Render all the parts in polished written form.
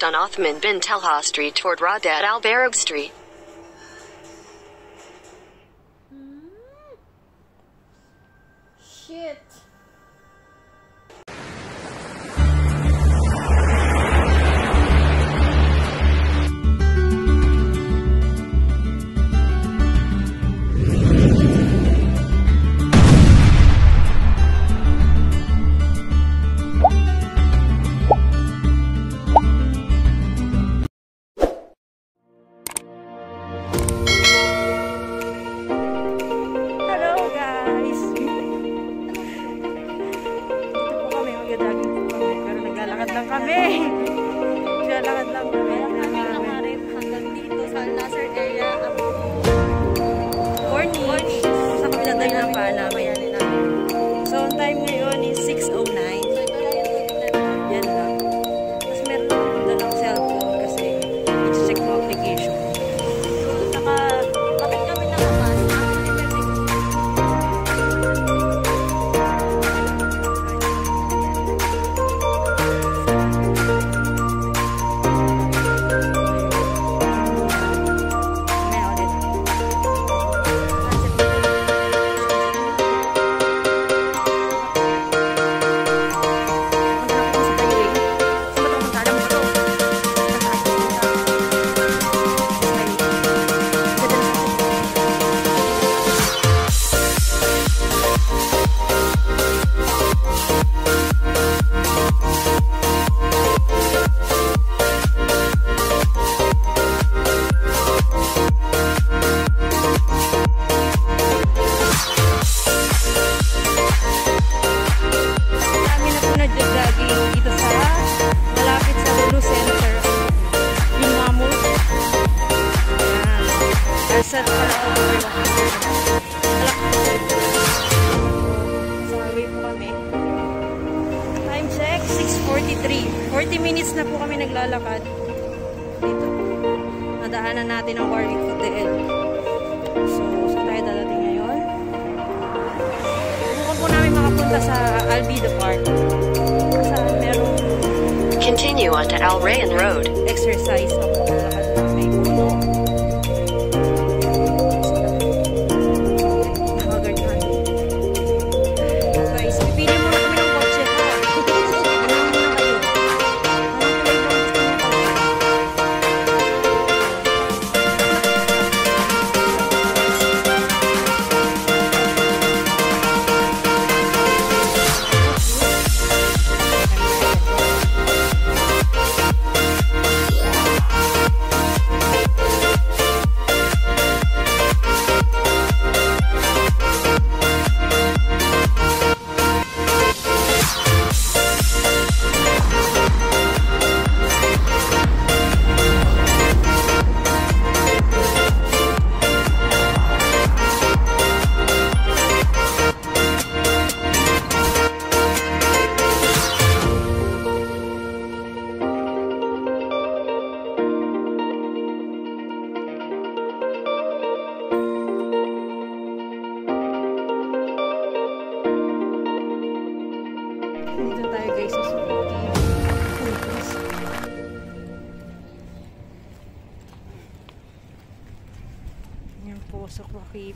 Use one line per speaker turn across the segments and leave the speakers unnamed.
on Othman bin Talha Street toward Radat Al Barab Street.
Shit. Naglalakad lang kami. Hanggang dito sa Nasser area. Cornish. Sa kapila tayo ng paa namin. So, ang time ngayon is 6:09. Yan lang. Tapos meron akong dalang cellphone kasi i-check mo application. So, bakit kami nakabas? Set pala ako. Sa way po kami. Time check, 6:43. 40 minutes na po kami naglalakad. Dito. Nadaanan natin ang Warwick Hotel. So, saan tayo dadating ngayon? Bukan po namin makapunta sa Alindog Park. Saan merong
Continue onto Al Rayyan Road.
Exercise na po nalakad namin. Dito tayo guys sa Suzuki. Yan po sa Suzuki.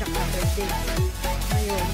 tsaka birthday. Ngayon,